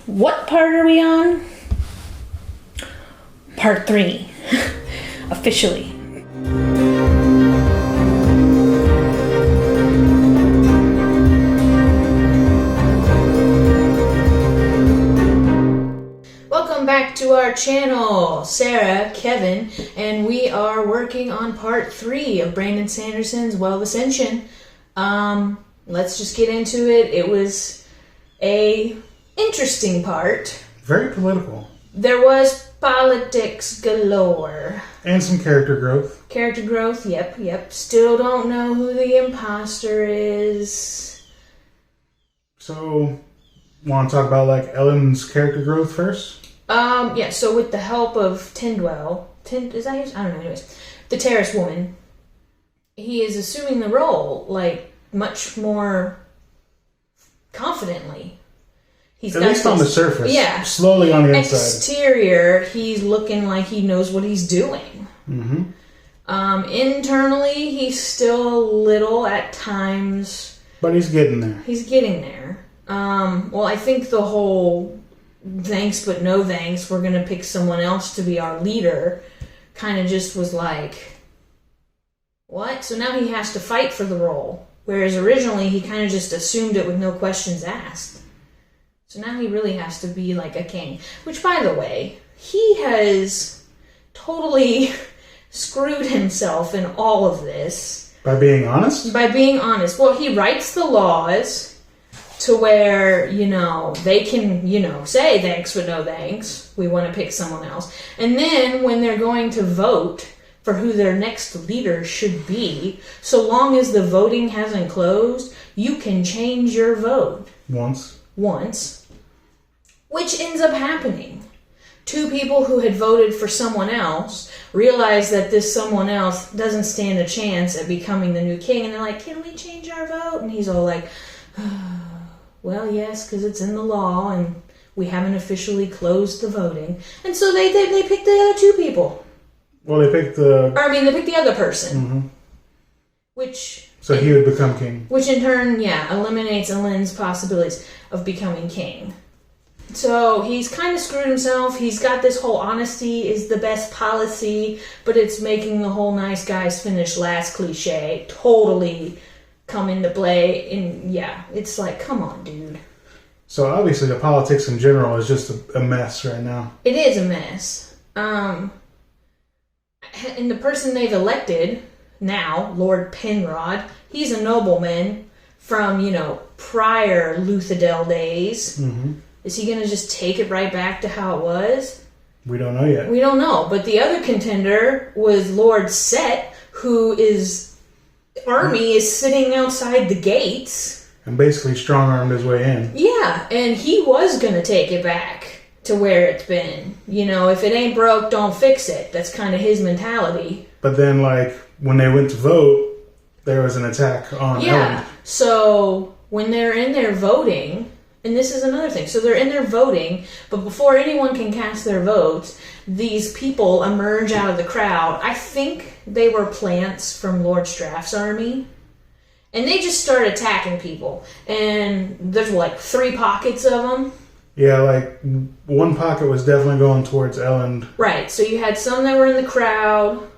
What part are we on? Part 3. Officially. Welcome back to our channel, Sarah, Kevin, and we are working on part 3 of Brandon Sanderson's Well of Ascension. Let's just get into it. It was a interesting part. Very political. There was politics galore. And some character growth. Character growth, yep. Still don't know who the imposter is. So, want to talk about like Elend's character growth first? Yeah, so with the help of Tyndwell, is that his? I don't know, anyways. The terrorist woman, he is assuming the role, like, much more confidently. He's At least on the surface. Yeah. Slowly on the inside. Exterior, he's looking like he knows what he's doing. Mm-hmm. Internally, he's still a little at times. But he's getting there. He's getting there. Well, I think the whole thanks but no thanks, we're going to pick someone else to be our leader, kind of just was like, what? So now he has to fight for the role. Whereas originally, he kind of just assumed it with no questions asked. So now he really has to be like a king. Which, by the way, he has totally screwed himself in all of this. By being honest? By being honest. Well, he writes the laws to where, they can, say thanks but no thanks. We want to pick someone else. And then when they're going to vote for who their next leader should be, so long as the voting hasn't closed, you can change your vote. Once. Which ends up happening. 2 people who had voted for someone else realize that this someone else doesn't stand a chance at becoming the new king, and they're like, can we change our vote? And he's all like, well, yes, because it's in the law, and we haven't officially closed the voting. And so they picked the other 2 people. Well, they picked they picked the other person. Mm-hmm. Which... So he would become king. Which in turn, eliminates Elend's possibilities of becoming king. So he's kind of screwed himself. He's got this whole honesty is the best policy, but it's making the whole nice guys finish last cliche totally come into play. And it's like, come on, dude. So obviously the politics in general is just a mess right now. It is a mess. And the person they've elected now, Lord Penrod, he's a nobleman from, prior Luthadel days. Mm-hmm. Is he going to just take it right back to how it was? We don't know yet. We don't know. But the other contender was Lord Set, whose army is sitting outside the gates. And basically strong-armed his way in. Yeah, and he was going to take it back to where it's been. If it ain't broke, don't fix it. That's kind of his mentality. But then, when they went to vote, there was an attack on Elend. So when they're in there voting... And this is another thing. So they're in there voting, but before anyone can cast their votes, these people emerge out of the crowd. I think they were plants from Lord Straff's army. And they just start attacking people. And there's 3 pockets of them. Yeah, one pocket was definitely going towards Elend. Right. So you had some that were in the crowd,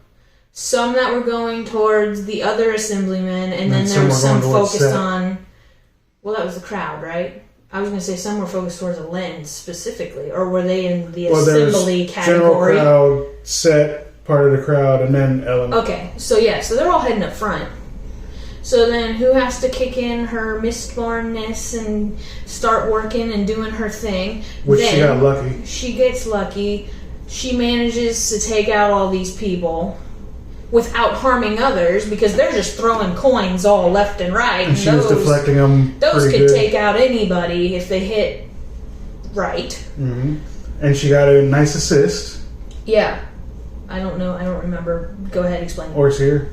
some that were going towards the other assemblymen, and then there was some focused on... Well, that was the crowd, right? I was going to say some were focused towards Elend specifically, or were they in the assembly category? General crowd, Set, part of the crowd, and then Elend. Okay, so they're all heading up front. So then who has to kick in her Mistbornness and start working and doing her thing? Which then she got lucky. She gets lucky. She manages to take out all these people without harming others, because they're just throwing coins all left and right. And she was deflecting them. Those could take out anybody if they hit right. Mm-hmm. And she got a nice assist. Yeah. I don't know. I don't remember. Go ahead, explain. Orseer.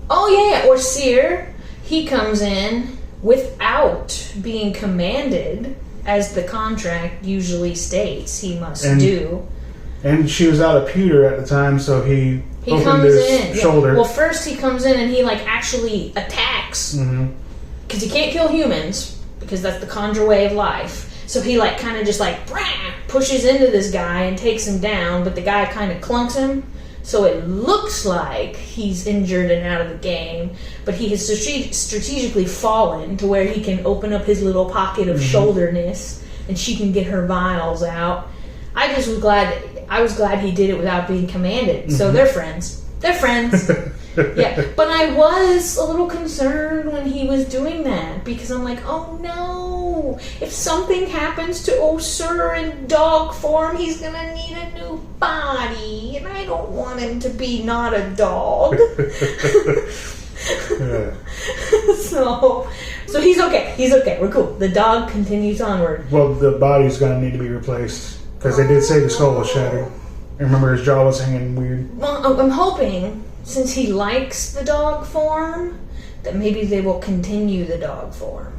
Oh, yeah. Orseer. He comes in without being commanded, as the contract usually states he must do. And she was out of pewter at the time, so he comes in. Shoulder. Yeah. Well, first he comes in and he actually attacks. Because he can't kill humans, because that's the conjure way of life. So he like kind of just like pushes into this guy and takes him down, but the guy kind of clunks him. So it looks like he's injured and out of the game, but he has strategically fallen to where he can open up his little pocket of shoulderness, and she can get her vials out. I was glad he did it without being commanded. So they're friends. They're friends. Yeah, but I was a little concerned when he was doing that, because I'm like, oh no, if something happens to Sir in dog form, he's gonna need a new body, and I don't want him to be not a dog. So he's okay. He's okay. We're cool. The dog continues onward. Well, the body's gonna need to be replaced, because they did say the skull was shattered. I remember his jaw was hanging weird. Well, I'm hoping, since he likes the dog form, that maybe they will continue the dog form.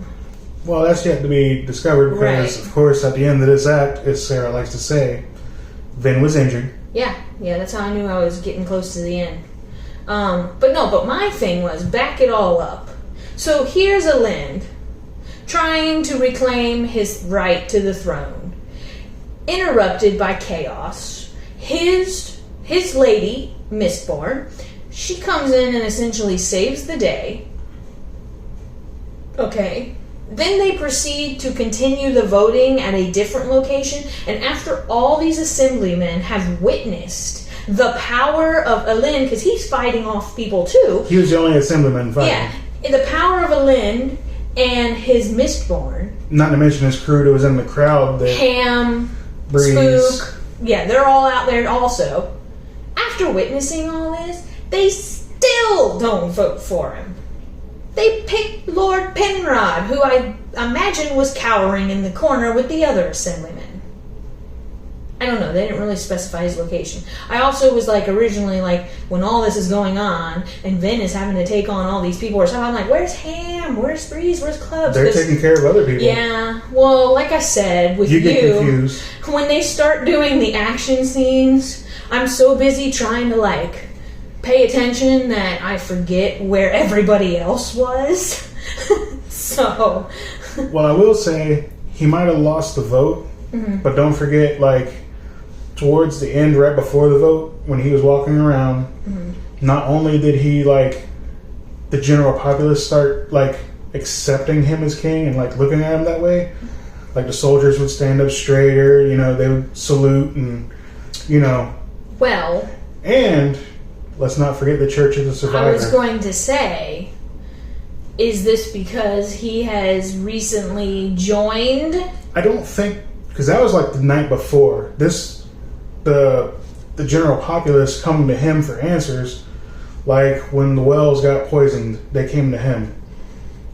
Well, that's yet to be discovered, because, of course, at the end of this act, as Sarah likes to say, Vin was injured. Yeah, that's how I knew I was getting close to the end. But my thing was, back it all up. So here's Elend, trying to reclaim his right to the throne, interrupted by chaos. His lady, Mistborn, she comes in and essentially saves the day. Okay. Then they proceed to continue the voting at a different location, and after all these assemblymen have witnessed the power of Elend, because he's fighting off people too. He was the only assemblyman fighting. Yeah. The power of Elend and his Mistborn. Not to mention his crew that was in the crowd. Ham, Breeze. Spook. Yeah, they're all out there also. After witnessing all this, they still don't vote for him. They picked Lord Penrod, who I imagine was cowering in the corner with the other assemblymen. I don't know, they didn't really specify his location. I also was like, originally, like, when all this is going on, and Vin is having to take on all these people or something, I'm like, where's Ham? Where's Breeze? Where's Clubs? They're taking care of other people. Yeah, well, like I said, with you get confused. When they start doing the action scenes, I'm so busy trying to, like, pay attention that I forget where everybody else was. So. Well, I will say, he might have lost the vote, but don't forget, like, towards the end, right before the vote, when he was walking around, not only did he, like, the general populace start, like, accepting him as king and, like, looking at him that way, like, the soldiers would stand up straighter, you know, they would salute and, you know. Well. And let's not forget the Church of the Survivor. I was going to say, is this because he has recently joined? I don't think, because that was, like, the night before. The general populace coming to him for answers, like when the wells got poisoned, they came to him.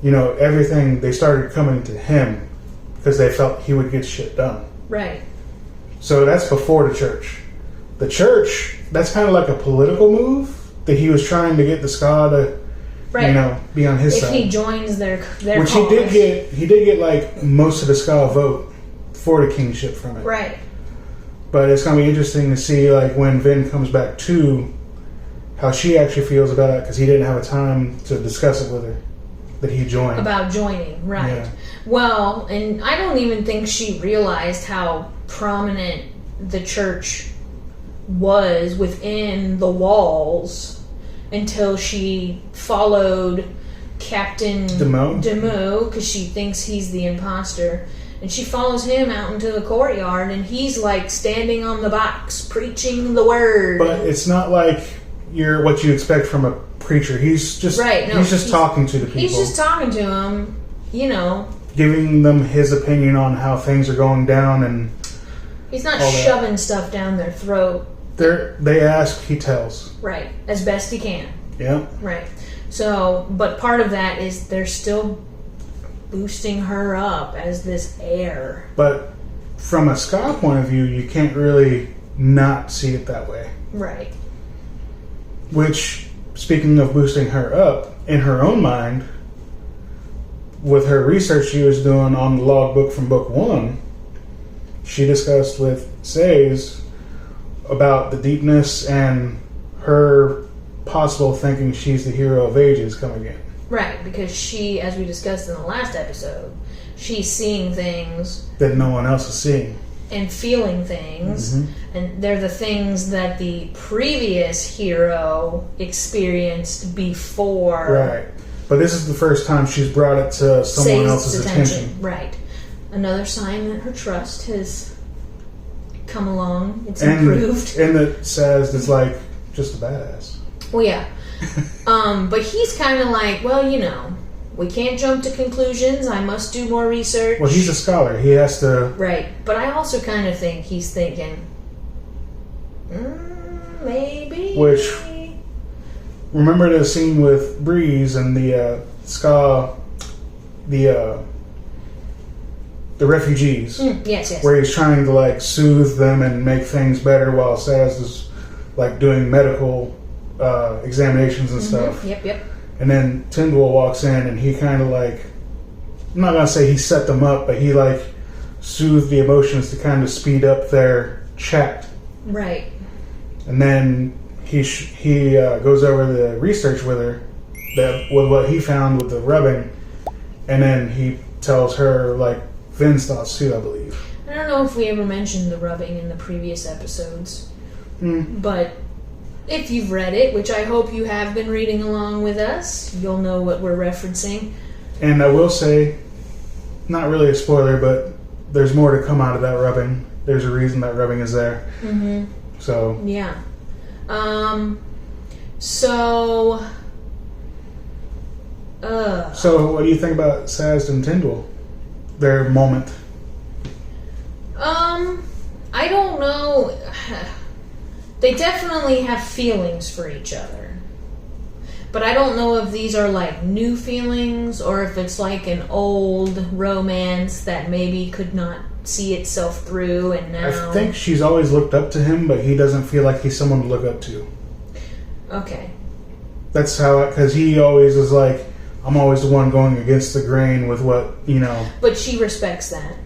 You know, everything, they started coming to him because they felt he would get shit done. Right. So that's before the church. The church, that's kind of like a political move that he was trying to get the ska to, you know, be on his side. If he joins their which cause. he did get like most of the ska vote for the kingship from it. Right. But it's going to be interesting to see, like, when Vin comes back too, how she actually feels about it, because he didn't have a time to discuss it with her, that he joined. About joining, right. Yeah. Well, and I don't even think she realized how prominent the church was within the walls until she followed Captain Demo, because she thinks he's the imposter. And she follows him out into the courtyard, and he's like standing on the box preaching the word. But it's not like what you expect from a preacher. He's just he's just talking to the people. He's just talking to them, you know, giving them his opinion on how things are going down, and he's not shoving stuff down their throat. They ask, he tells. Right, as best he can. Yeah. Right. So, but part of that is they're still boosting her up as this heir. But from a ska point of view, you can't really not see it that way. Right. Which, speaking of boosting her up, in her own mind, with her research she was doing on the logbook from book 1, she discussed with Says about the deepness and her possible thinking she's the hero of ages coming in. Right, because she, as we discussed in the last episode, she's seeing things that no one else is seeing. And feeling things. And they're the things that the previous hero experienced before. Right. But this is the first time she's brought it to someone else's attention. Right. Another sign that her trust has come along. It's improved. And that says it's like just a badass. Well, yeah. But he's kind of like, well, we can't jump to conclusions. I must do more research. Well, he's a scholar. He has to... Right. But I also kind of think he's thinking, maybe... Which... Remember the scene with Breeze and the refugees? Yes. Where he's trying to, like, soothe them and make things better while Saz is, like, doing medical examinations and stuff. Yep. And then Tyndall walks in and he kind of like, I'm not going to say he set them up, but he like soothed the emotions to kind of speed up their chat. Right. And then he goes over the research with her, with what he found with the rubbing. And then he tells her like Vin's thoughts too, I believe. I don't know if we ever mentioned the rubbing in the previous episodes. But if you've read it, which I hope you have been reading along with us, you'll know what we're referencing. And I will say, not really a spoiler, but there's more to come out of that rubbing. There's a reason that rubbing is there. So. Yeah. So what do you think about Saz and Tyndall? Their moment? I don't know. They definitely have feelings for each other. But I don't know if these are like new feelings or if it's like an old romance that maybe could not see itself through and now... I think she's always looked up to him, but he doesn't feel like he's someone to look up to. Okay. That's how... Because he always is like, I'm always the one going against the grain with what, But she respects that.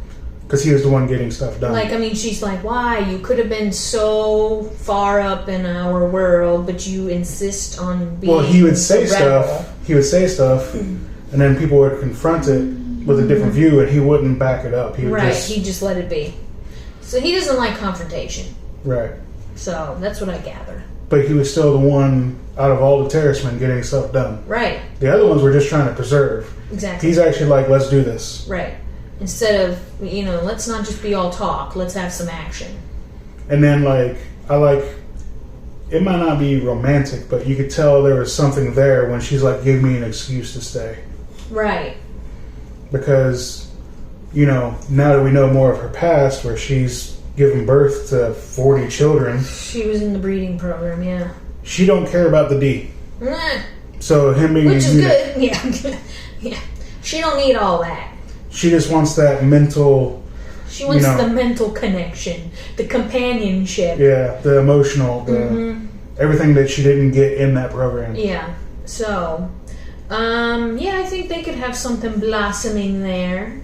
Because he was the one getting stuff done. Like, I mean, she's like, why? You could have been so far up in our world, but you insist on being... Well, he would say stuff. And then people would confront it with a different view, and he wouldn't back it up. He would he'd just let it be. So he doesn't like confrontation. Right. So that's what I gather. But he was still the one out of all the terrorist men getting stuff done. Right. The other ones were just trying to preserve. Exactly. He's actually like, let's do this. Right. Instead of, let's not just be all talk. Let's have some action. And then, it might not be romantic, but you could tell there was something there when she's like, give me an excuse to stay. Right. Because, now that we know more of her past, where she's given birth to 40 children. She was in the breeding program, yeah. She don't care about the D. Nah. So him being... Which is good, yeah. Yeah. She don't need all that. She just wants that mental... She wants the mental connection, the companionship. Yeah, the emotional, everything that she didn't get in that program. Yeah. So, I think they could have something blossoming there.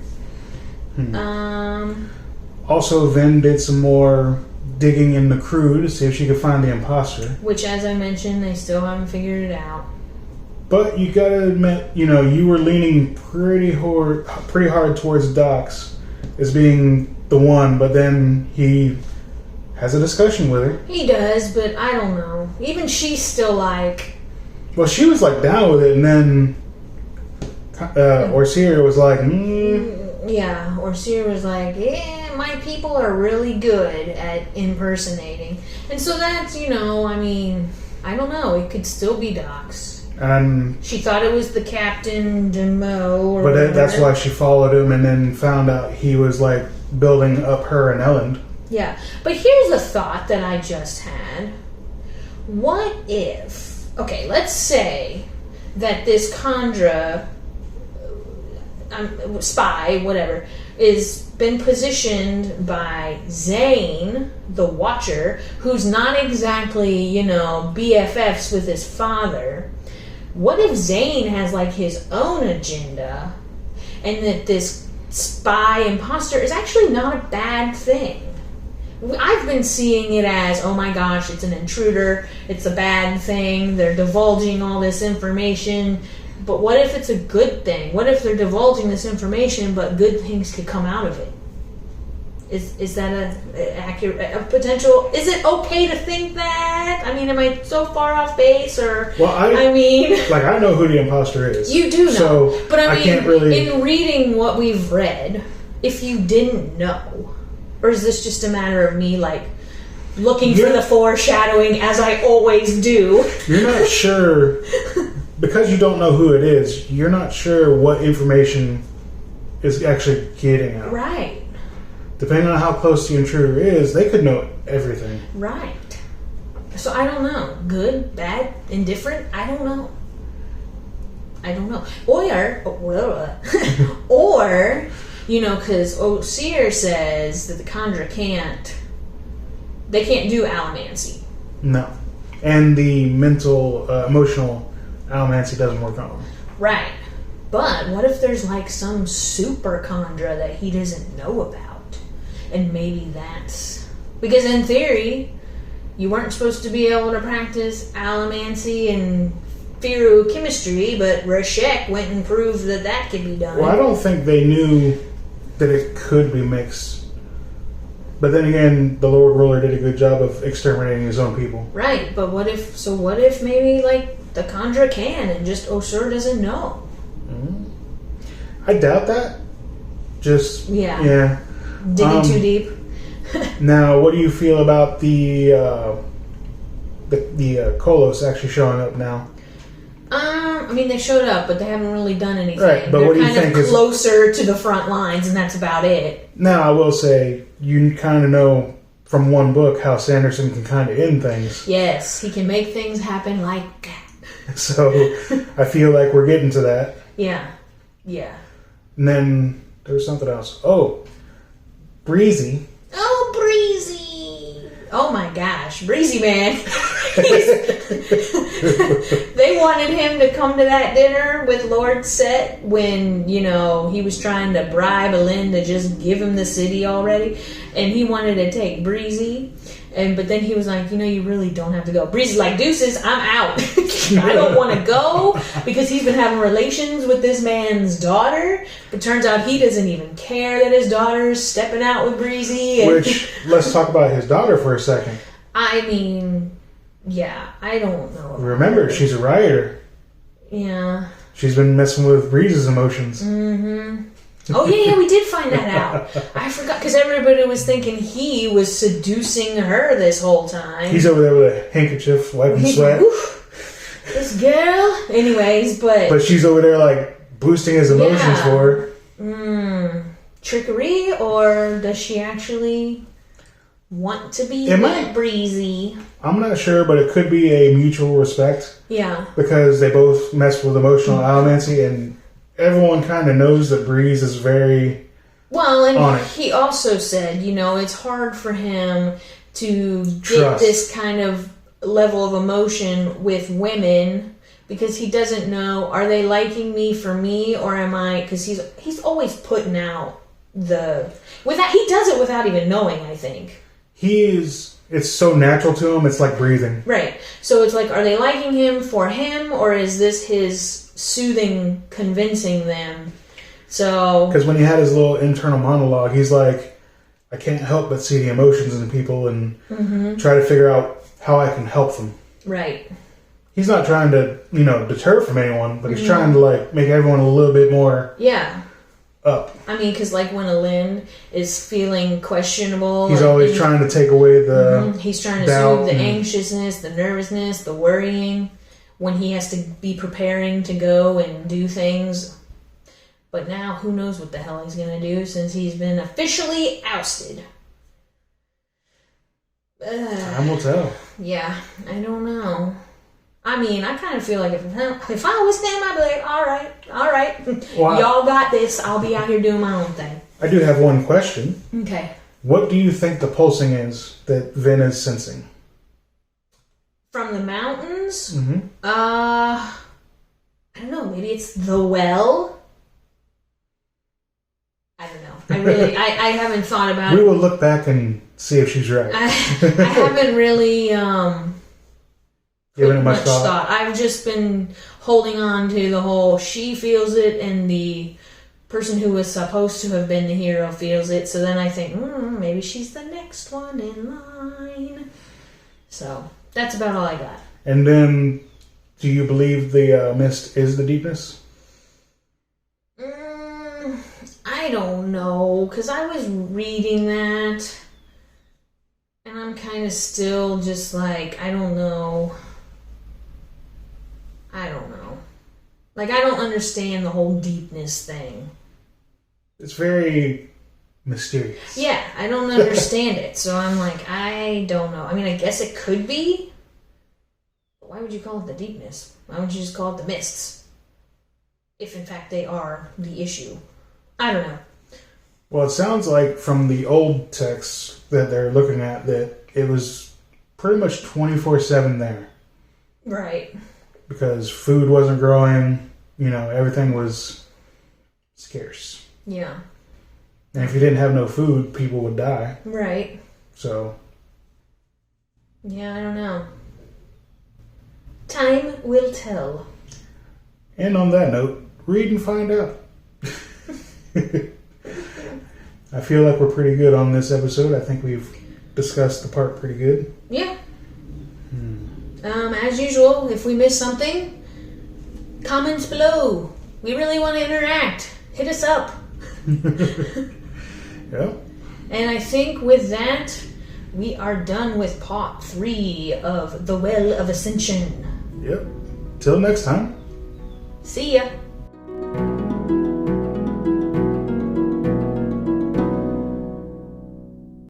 Also, Vin did some more digging in the crew to see if she could find the imposter. Which, as I mentioned, they still haven't figured it out. But you gotta admit, you were leaning pretty hard towards Docs as being the one, but then he has a discussion with her. He does, but I don't know. Even she's still like... Well, she was like down with it, and then Orsier was like, Yeah, Orsier was like, yeah, my people are really good at impersonating. And so that's, I don't know. It could still be Docs. And she thought it was the Captain Demo. But that's why she followed him and then found out he was like building up her and Elend. Yeah. But here's a thought that I just had. What if... Okay, let's say that this Khandra... spy, whatever, is been positioned by Zane, the Watcher, who's not exactly, BFFs with his father. What if Zane has like his own agenda and that this spy imposter is actually not a bad thing? I've been seeing it as, oh my gosh, it's an intruder, it's a bad thing, they're divulging all this information, But what if it's a good thing? What if they're divulging this information, but good things could come out of it? Is that a potential? Is it okay to think that? I mean, am I so far off base, or? Well, I mean, like, I know who the imposter is. You do know, so but I mean, can't really. In reading what we've read, if you didn't know, or is this just a matter of me like looking for the foreshadowing as I always do? You're not sure because you don't know who it is. You're not sure what information is actually getting out. Right. Depending on how close the intruder is, they could know everything. Right. So I don't know. Good, bad, indifferent? I don't know. Or, you know, because Seer says that the Khandra can't do allomancy. No. And the mental, emotional allomancy doesn't work on them. Right. But what if there's like some super Khandra that he doesn't know about? And maybe that's... Because in theory, you weren't supposed to be able to practice allomancy and feruchemistry, but Rashek went and proved that could be done. Well, I don't think they knew that it could be mixed. But then again, the Lord Ruler did a good job of exterminating his own people. Right, but what if maybe, like, the Khandra can and just Osur doesn't know? Mm-hmm. I doubt that. Just... Yeah. Digging too deep. Now, what do you feel about the Kolos actually showing up now? I mean, they showed up, but they haven't really done anything. Right, but They're what do you kind think of is closer to the front lines, and that's about it. Now, I will say, you kind of know from one book how Sanderson can kind of end things. Yes, he can make things happen like that. So, I feel like we're getting to that. Yeah. And then, there was something else. Oh, Breezy. Oh, Breezy. Oh my gosh, Breezy man. They wanted him to come to that dinner with Lord Set when, you know, he was trying to bribe Elend to just give him the city already. And he wanted to take Breezy. But then he was like, you know, you really don't have to go. Breezy's like, deuces, I'm out. I don't want to go because he's been having relations with this man's daughter. But turns out he doesn't even care that his daughter's stepping out with Breezy. Which, let's talk about his daughter for a second. I mean, yeah, I don't know. Remember, she's a rioter. Yeah. She's been messing with Breeze's emotions. Mm-hmm. Oh, yeah, we did find that out. I forgot, because everybody was thinking he was seducing her this whole time. He's over there with a handkerchief, wiping sweat. This girl. Anyways, But she's over there, like, boosting his emotions for her. Trickery, or does she actually want to be Breezy? I'm not sure, but it could be a mutual respect. Yeah. Because they both mess with emotional allomancy, and everyone kind of knows that Breeze is very and he also said, you know, it's hard for him to get this kind of level of emotion with women because he doesn't know, are they liking me for me, or am I, because he's always putting out he does it without even knowing, I think. It's so natural to him, it's like breathing. Right. So it's like, are they liking him for him, or is this his soothing, convincing them? So, because when he had his little internal monologue, he's like, I can't help but see the emotions in people and try to figure out how I can help them. Right. He's not trying to, you know, deter from anyone, but he's trying to, like, make everyone a little bit more up. I mean, because, like, when Elend is feeling questionable, he's always trying to take away the he's trying to soothe the anxiousness, the nervousness, the worrying, when he has to be preparing to go and do things. But now, who knows what the hell he's going to do since he's been officially ousted. Time will tell. Yeah, I don't know. I mean, I kind of feel like if I was him, I'd be like, all right. Well, y'all got this. I'll be out here doing my own thing. I do have one question. Okay. What do you think the pulsing is that Vin is sensing? From the mountains? Mm-hmm. I don't know. Maybe it's the well? I don't know. I really, I haven't thought about it. We will look back and see if she's right. I haven't really, thought Giving it much thought. I've just been holding on to the whole she feels it and the person who was supposed to have been the hero feels it. So then I think, maybe she's the next one in line. So that's about all I got. And then, do you believe the mist is the deepness? I don't know, because I was reading that, and I'm kind of still just like, I don't know. Like, I don't understand the whole deepness thing. It's very mysterious. Yeah, I don't understand it, so I'm like, I don't know. I mean, I guess it could be. But why would you call it the deepness? Why would you just call it the mists? If, in fact, they are the issue. I don't know. Well, it sounds like from the old texts that they're looking at that it was pretty much 24/7 there. Right. Because food wasn't growing, everything was scarce. Yeah. And if you didn't have no food, people would die. Right. So. Yeah, I don't know. Time will tell. And on that note, read and find out. I feel like we're pretty good on this episode. I think we've discussed the part pretty good. Yeah. As usual, if we miss something, comments below. We really want to interact. Hit us up. Yeah. And I think with that, we are done with part 3 of The Well of Ascension. Yep. Till next time. See ya.